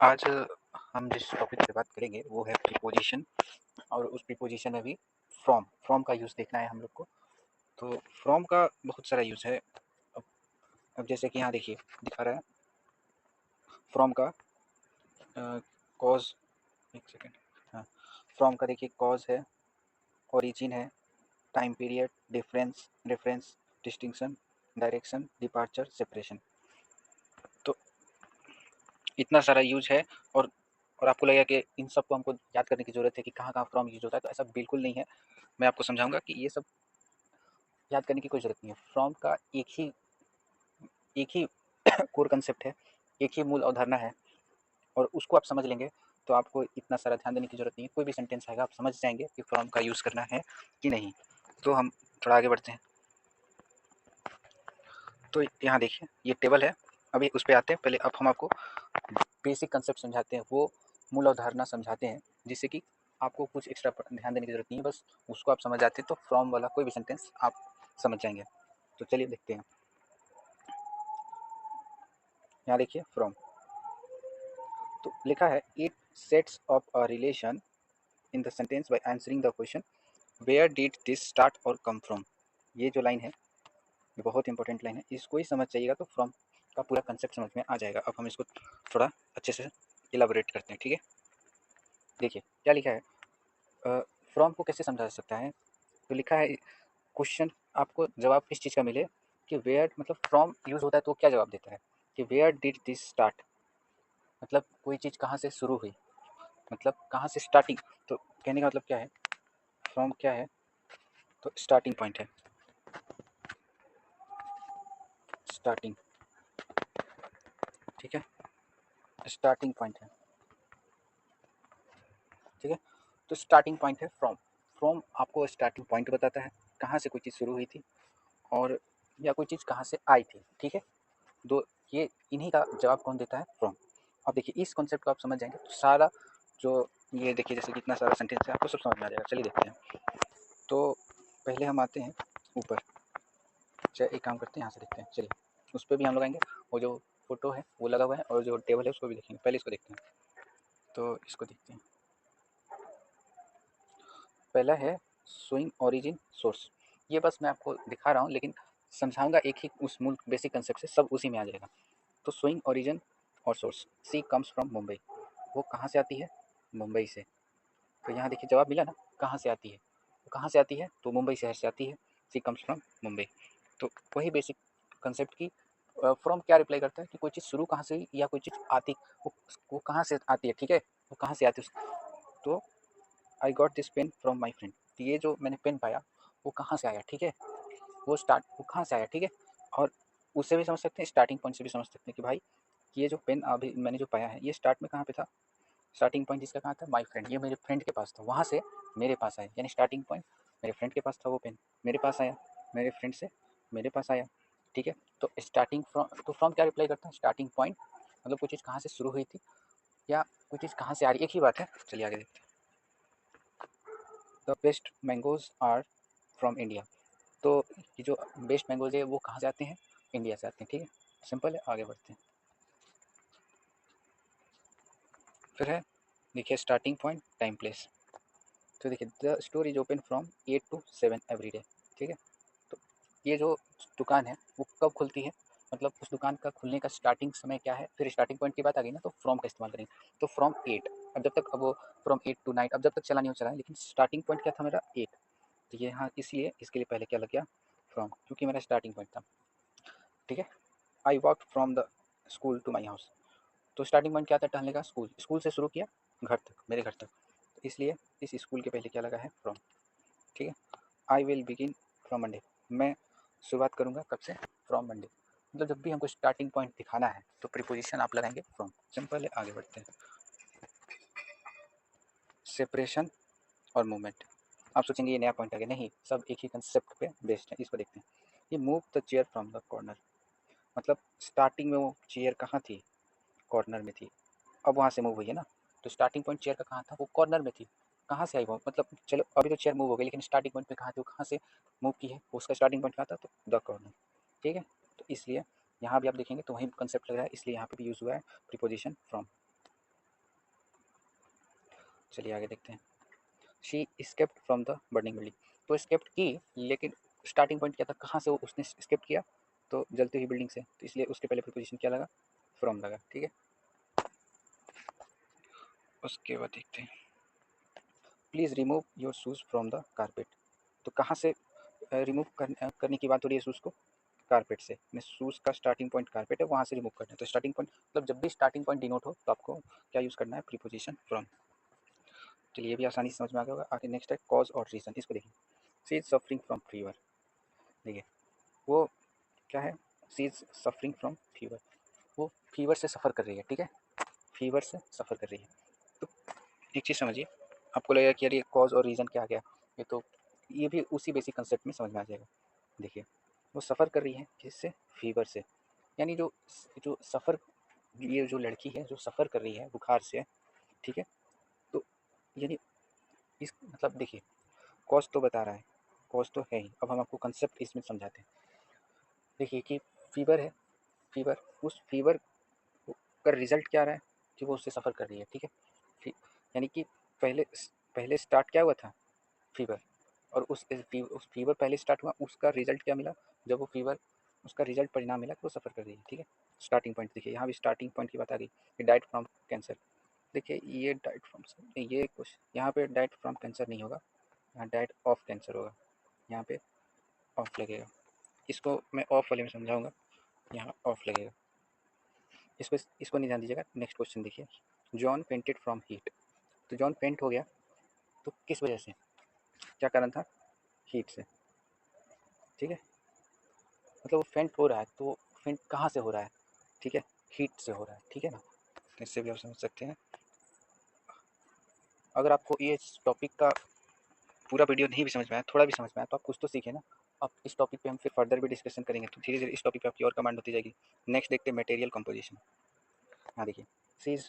आज हम जिस टॉपिक पे बात करेंगे वो है प्रीपोजिशन। और उस प्रीपोजिशन में भी फ्रॉम का यूज़ देखना है हम लोग को। तो फ्रॉम का बहुत सारा यूज़ है। अब जैसे कि यहाँ देखिए दिखा रहा है फ्रॉम का कॉज। एक सेकेंड। हाँ, फ्रॉम का देखिए कॉज है, ओरिजिन है, time period, difference, reference, distinction, direction, departure, separation. तो इतना सारा यूज है। और आपको लगेगा कि इन सबको हमको याद करने की ज़रूरत है कि कहाँ कहाँ फ्रॉम यूज होता है, तो ऐसा बिल्कुल नहीं है। मैं आपको समझाऊंगा कि ये सब याद करने की कोई ज़रूरत नहीं है। फ्रॉम का एक ही कोर कंसेप्ट है, एक ही मूल अवधारणा है। और उसको आप समझ लेंगे तो आपको इतना सारा ध्यान देने की ज़रूरत नहीं है। कोई भी सेंटेंस आएगा आप समझ जाएंगे कि फ्रॉम का यूज़ करना है कि नहीं। तो हम थोड़ा आगे बढ़ते हैं। तो यहाँ देखिए ये टेबल है, अभी उस पर आते हैं। पहले अब हम आपको बेसिक कंसेप्ट समझाते हैं, वो मूल अवधारणा समझाते हैं, जिससे कि आपको कुछ एक्स्ट्रा ध्यान देने की जरूरत नहीं है। बस उसको आप समझ जाते हैं तो फ्रॉम वाला कोई भी सेंटेंस आप समझ जाएंगे। तो चलिए देखते हैं। यहाँ देखिए फ्रॉम तो लिखा है it sets up a relation in the sentence by answering the question where did this start और कम फ्रॉम। ये जो लाइन है ये बहुत इंपॉर्टेंट लाइन है, इसको ही समझ जाइएगा तो फ्रॉम का पूरा कंसेप्ट समझ में आ जाएगा। अब हम इसको थोड़ा अच्छे से इलाबोरेट करते हैं, ठीक है। देखिए क्या लिखा है, फ्रॉम को कैसे समझा जा सकता है। तो लिखा है क्वेश्चन आपको जवाब किस चीज़ का मिले कि वेयर, मतलब फ्रॉम यूज़ होता है तो क्या जवाब देता है कि वेयर डिड दिस स्टार्ट, मतलब कोई चीज़ कहाँ से शुरू हुई, मतलब कहाँ से स्टार्टिंग। तो कहने का मतलब क्या है, फ्रॉम क्या है तो स्टार्टिंग पॉइंट है। स्टार्टिंग, ठीक है, स्टार्टिंग पॉइंट है, ठीक है। तो स्टार्टिंग पॉइंट है फ्रॉम। फ्रॉम आपको स्टार्टिंग पॉइंट बताता है, कहाँ से कोई चीज़ शुरू हुई थी और या कोई चीज़ कहाँ से आई थी, ठीक है। दो, ये इन्हीं का जवाब कौन देता है, फ्रॉम। अब देखिए इस कॉन्सेप्ट को आप समझ जाएंगे तो सारा जो ये देखिए जैसे कि इतना सारा सेंटेंस है आपको सब समझ में आ जाएगा। चलिए देखते हैं। तो पहले हम आते हैं ऊपर। चलिए एक काम करते हैं, यहाँ से देखते हैं। चलिए उस पर भी हम लोग आएंगे, वो जो फोटो है वो लगा हुआ है और जो टेबल है उसको भी देखेंगे। पहले इसको देखते हैं। तो इसको देखते हैं। पहला है स्विंग ओरिजिन सोर्स। ये बस मैं आपको दिखा रहा हूँ, लेकिन समझाऊंगा एक ही उस मूल बेसिक कंसेप्ट से, सब उसी में आ जाएगा। तो स्विंग ओरिजिन और source, she comes from Mumbai. वो कहाँ से आती है, मुंबई से। तो यहाँ देखिए जवाब मिला ना, कहाँ से आती है, वो कहाँ से आती है तो मुंबई शहर से आती है। सी कम्स फ्रॉम मुंबई। तो वही बेसिक कंसेप्ट की फ्रॉम क्या रिप्लाई करता है कि कोई चीज़ शुरू कहाँ से हुई या कोई चीज़ आती, वो कहाँ से आती है, ठीक है, वो कहाँ से आती है। तो I got this pen from my friend. तो ये जो मैंने पेन पाया वो कहाँ से आया, ठीक है, वो कहाँ से आया, ठीक है। और उससे भी समझ सकते हैं, स्टार्टिंग पॉइंट से भी समझ सकते हैं कि भाई ये जो पेन अभी मैंने जो पाया है ये स्टार्ट में कहाँ पे था, स्टार्टिंग पॉइंट जिसका कहाँ था, माई फ्रेंड, ये मेरे फ्रेंड के पास था, वहाँ से मेरे पास आया। यानी स्टार्टिंग पॉइंट मेरे फ्रेंड के पास था, वो पेन मेरे पास आया, मेरे फ्रेंड से मेरे पास आया, ठीक है। तो स्टार्टिंग फ्रॉम, तो फ्रॉम क्या रिप्लाई करता है, स्टार्टिंग पॉइंट, मतलब कोई चीज़ कहाँ से शुरू हुई थी या कोई चीज़ कहाँ से आ रही, एक ही बात है। चलिए आगे देखते हैं। The best mangoes are from India. तो ये जो बेस्ट मैंगोज है वो कहाँ से आते हैं, इंडिया से आते हैं, ठीक है। सिंपल है, आगे बढ़ते हैं। फिर है देखिए स्टार्टिंग पॉइंट, टाइम प्लेस। तो देखिए the store is open from 8 to 7 every day, ठीक है। तो ये जो दुकान है वो कब खुलती है, मतलब उस दुकान का खुलने का स्टार्टिंग समय क्या है। फिर स्टार्टिंग पॉइंट की बात आ गई ना, तो फ्रॉम का इस्तेमाल करेंगे। तो फ्रॉम 8, अब जब तक, अब वो फ्रॉम 8 to 9, अब जब तक चला नहीं हो चला है, लेकिन स्टार्टिंग पॉइंट क्या था मेरा, 8। तो ये हाँ, इसलिए इसके लिए पहले क्या लग गया, फ्रॉम, क्योंकि मेरा स्टार्टिंग पॉइंट था, ठीक है। I walk from the school to my house. तो स्टार्टिंग पॉइंट क्या था, टहलने का, स्कूल, स्कूल से शुरू किया घर तक, मेरे घर तक, तो इसलिए इस स्कूल के पहले क्या लगा है, फ्रॉम, ठीक है। I will begin from Monday. मैं शुरुआत करूँगा कब से, फ्रॉम मंडे। मतलब जब भी हमको स्टार्टिंग पॉइंट दिखाना है तो प्रीपोजिशन आप लगाएंगे फ्रॉम। सिंपल है, आगे बढ़ते हैं। सेपरेशन और मूवमेंट। आप सोचेंगे ये नया पॉइंट आ गया, नहीं, सब एक ही कंसेप्ट पे बेस्ड है। इसको देखते हैं। ये move the chair from the corner, मतलब स्टार्टिंग में वो चेयर कहाँ थी, कॉर्नर में थी, अब वहाँ से मूव हुई है ना। तो स्टार्टिंग पॉइंट चेयर का कहाँ था, वो कॉर्नर में थी, कहाँ से आई वो, मतलब चलो अभी तो चेयर मूव हो गई, लेकिन स्टार्टिंग पॉइंट पे कहाँ थी, वो कहाँ से मूव की है, उसका स्टार्टिंग पॉइंट कहाँ था, तो द कॉर्नर, ठीक है। तो इसलिए यहाँ भी आप देखेंगे तो वही कंसेप्ट लग रहा है, इसलिए यहाँ पे भी यूज़ हुआ है प्रीपोजिशन फ्रॉम। चलिए आगे देखते हैं। She escaped from the burning building, तो स्केप्ड की, लेकिन स्टार्टिंग पॉइंट क्या था, कहाँ से वो उसने स्केप किया, तो जलती हुई बिल्डिंग से, तो इसलिए उसके पहले प्रीपोजिशन क्या लगा, फ्रॉम लगा। ठीक है, उसके बाद देखते हैं, please remove your shoes from the carpet, तो कहाँ से रिमूव करने की बात हो रही है शूज़ को, कारपेट से, शूज़ का स्टार्टिंग पॉइंट कारपेट है, वहाँ से रिमूव करना है। तो स्टार्टिंग पॉइंट मतलब जब भी स्टार्टिंग पॉइंट डिनोट हो तो आपको क्या यूज़ करना है, प्रीपोजिशन फ्रॉम। चलिए ये भी आसानी से समझ में आ गया होगा। आगे नेक्स्ट है कॉज और रीज़न, इसको देखिए। She is suffering from fever, देखिए वो क्या है, she is suffering from fever, वो फीवर से सफ़र कर रही है। ठीक है, फीवर से सफ़र कर रही है। तो एक चीज़ समझिए, आपको लगेगा कि यार ये कॉज और रीज़न क्या आ गया, ये तो ये भी उसी बेसिक कंसेप्ट में समझ में आ जाएगा। देखिए वो सफ़र कर रही है किससे, फीवर से, यानी जो जो सफ़र, ये जो लड़की है जो सफ़र कर रही है बुखार से, ठीक है, तो यानी इस मतलब देखिए कॉज तो बता रहा है, कॉज तो है ही, अब हम आपको कंसेप्ट इसमें समझाते हैं। देखिए कि फीवर है, फीवर, उस फीवर का रिजल्ट क्या आ रहा है कि वो उससे सफ़र कर रही है। ठीक है, यानी कि पहले पहले स्टार्ट क्या हुआ था, फीवर, और उस फीवर पहले स्टार्ट हुआ, उसका रिजल्ट क्या मिला, जब वो फीवर, उसका रिजल्ट परिणाम मिला कि वो सफ़र कर रही है। ठीक है, स्टार्टिंग पॉइंट देखिए, यहाँ भी स्टार्टिंग पॉइंट की बात आ गई कि डाइट फ्रॉम कैंसर। देखिए ये डाइट फ्रॉम, ये कुछ यहाँ पे डाइट फ्रॉम कैंसर नहीं होगा, यहाँ डाइट ऑफ कैंसर होगा, यहाँ पे ऑफ लगेगा, इसको मैं ऑफ वाले में समझाऊंगा, यहाँ ऑफ लगेगा, इसको इसको नहीं ध्यान दीजिएगा। नेक्स्ट क्वेश्चन देखिए, जॉन पेंटेड फ्रॉम हीट, तो जॉन पेंट हो गया तो किस वजह से, क्या कारण था, हीट से। ठीक है, मतलब वो फेंट हो रहा है, तो फेंट कहाँ से हो रहा है, ठीक है, हीट से हो रहा है। ठीक है ना, तो इससे भी आप समझ सकते हैं। अगर आपको ये टॉपिक का पूरा वीडियो नहीं भी समझ में आया, थोड़ा भी समझ में आया, तो आप कुछ तो सीखे ना। अब इस टॉपिक पे हम फिर फर्दर भी डिस्कशन करेंगे, तो धीरे धीरे इस टॉपिक पे आपकी और कमांड होती जाएगी। नेक्स्ट देखते हैं मटेरियल कंपोजिशन। हाँ देखिए, see is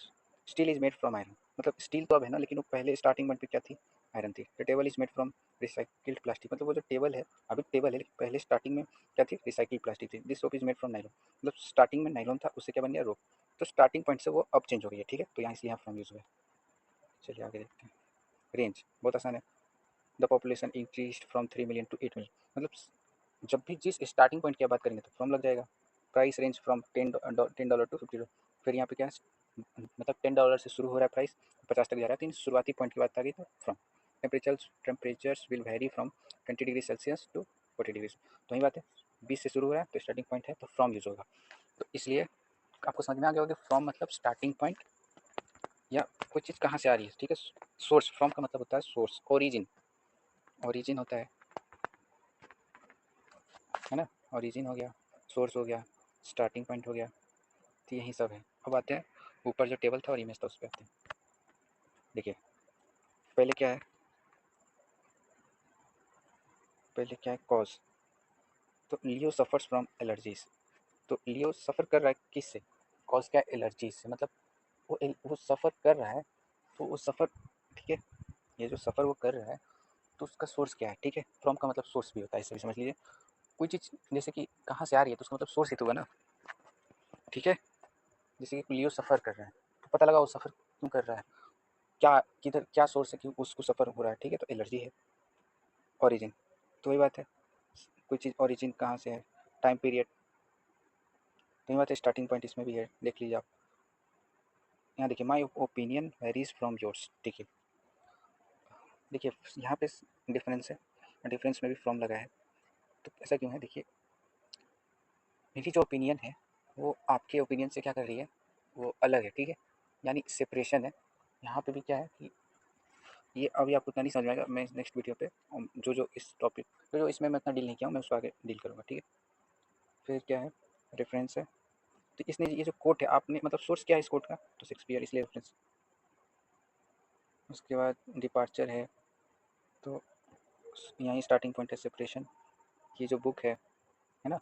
steel is made from iron, मतलब स्टील तो अब है ना, लेकिन वो पहले स्टार्टिंग पॉइंट पे क्या थी, आयरन थी। The table is made from recycled plastic, मतलब वो जो टेबल है, अभी टेबल है, लेकिन पहले स्टार्टिंग में क्या थी, रिसाइकिल्ड प्लास्टिक थी। This rope is made from nylon, मतलब स्टार्टिंग में नाइलॉन था, उससे क्या बन गया, रोप। तो स्टार्टिंग पॉइंट से वो अब चेंज हो गई है। ठीक है, तो यहाँ इसलिए यहाँ फ्रॉम यूज हुआ है। चलिए आगे देखते हैं। रेंज बहुत आसान है, the population increase from 3 million to 8 million, मतलब जब भी जिस स्टार्टिंग पॉइंट की बात करेंगे तो फ्रॉम लग जाएगा। प्राइस रेंज फ्रॉम $10 टू $50, फिर यहाँ पे क्या है, मतलब $10 से शुरू हो रहा है प्राइस, 50 तक जा रहा है, तो शुरुआती पॉइंट की बात आ गई तो from. Temperatures will vary from 20 degree Celsius to 40 degrees, तो वही बात है, 20 से शुरू हो रहा है तो स्टार्टिंग पॉइंट है, तो फ्रॉम यूज होगा। तो इसलिए आपको समझ में आ गया होगा कि फ्रॉम मतलब स्टार्टिंग पॉइंट या कोई चीज़ कहाँ से आ रही है। ठीक है, सोर्स, फ्रॉम का मतलब होता है सोर्स, ओरिजिन, ओरिजिन होता है ना, ओरिजिन हो गया, सोर्स हो गया, स्टार्टिंग पॉइंट हो गया, तो यही सब है। अब आते हैं ऊपर जो टेबल था और इमेज था उस पर आते हैं। देखिए पहले क्या है, पहले क्या है, कॉज, तो लियो सफ़र्स फ्रॉम एलर्जीज, तो लियो सफ़र कर रहा है किससे, कॉज क्या है, एलर्जीज से, मतलब वो सफ़र कर रहा है, तो वो सफ़र, ठीक है, ये जो सफ़र वो कर रहा है तो उसका सोर्स क्या है। ठीक है, फ्रॉम का मतलब सोर्स भी होता है, इसे भी समझ लीजिए। कोई चीज़ जैसे कि कहाँ से आ रही है तो उसका मतलब सोर्स ही तो होगा ना। ठीक है, जैसे कि लियो सफ़र कर रहा है, तो पता लगा वो सफ़र क्यों कर रहा है, क्या किधर क्या सोर्स है कि उसको सफ़र हो रहा है। ठीक है, तो एलर्जी है, ओरिजिन, तो वही बात है, कोई चीज़ ओरिजिन कहाँ से है, टाइम पीरियड, तो वही बात है, स्टार्टिंग पॉइंट इसमें भी है, देख लीजिए आप। यहाँ देखिए, my opinion varies from yours, देखिए देखिए यहाँ पे डिफरेंस है, डिफरेंस में भी फ्रॉम लगा है, तो ऐसा क्यों है, देखिए मेरी जो ओपिनियन है वो आपके ओपिनियन से क्या कर रही है, वो अलग है। ठीक है, यानी सेपरेशन है। यहाँ पे भी क्या है कि ये अभी आपको उतना नहीं समझ में आएगा, मैं नेक्स्ट वीडियो पे जो जो इस टॉपिक जो इसमें मैं इतना डील नहीं किया हूँ, मैं उसको आगे डील करूँगा। ठीक है, फिर क्या है, रेफरेंस है, तो इसने ये जो कोट है, आपने मतलब सोर्स क्या है इस कोट का, तो शेक्सपियर, इसलिए रेफरेंस। उसके बाद डिपार्चर है, तो यहीं स्टार्टिंग पॉइंट है, सेपरेशन, ये जो बुक है ना,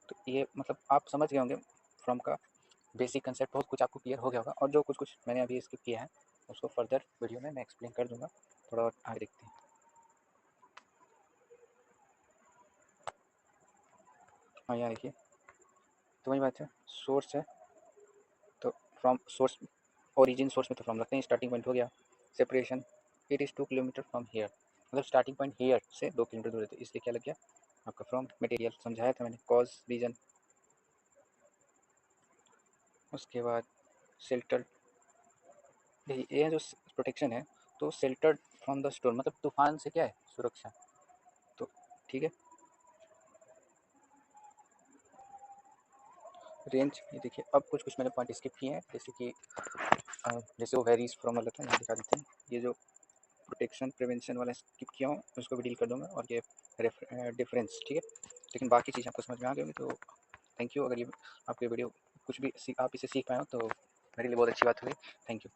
तो ये मतलब आप समझ गए होंगे फ्रॉम का बेसिक कंसेप्ट, बहुत कुछ आपको क्लियर हो गया होगा, और जो कुछ कुछ मैंने अभी स्किप किया है उसको फर्दर वीडियो में मैं एक्सप्लेन कर दूंगा। थोड़ा और आगे देखते हैं। हाँ यहाँ देखिए, तो वही बात है, सोर्स है तो फ्रॉम सोर्स, ओरिजिन सोर्स में तो फ्रॉम लगते हैं, स्टार्टिंग पॉइंट हो गया, separation it is 2 kilometre from here, मतलब स्टार्टिंग पॉइंट हेयर से 2 किलोमीटर दूर है, तो इसलिए क्या लग गया आपका फ्रॉम मटेरियल, समझाया था मैंने, कॉज रीजन। उसके बाद शेल्टर, ये जो प्रोटेक्शन है, तो शेल्टर्ड फ्रॉम द स्टोर मतलब तूफान से क्या है, सुरक्षा। तो ठीक है, रेंज, ये देखिए अब कुछ कुछ मैंने पॉइंट स्किप किए हैं, जैसे कि जैसे वो वेरीज फ्रॉम वाला था, यहाँ दिखा देते हैं। ये जो प्रोटेक्शन प्रिवेंशन वाला स्किप किया हूँ उसको भी डील कर दूंगा, और ये डिफरेंस, ठीक है। लेकिन बाकी चीज़ आपको समझ में आ गई होगी, तो थैंक यू। अगर ये आपके वीडियो कुछ भी आप इसे सीख पाए हो तो मेरे लिए बहुत अच्छी बात हुई। Thank you.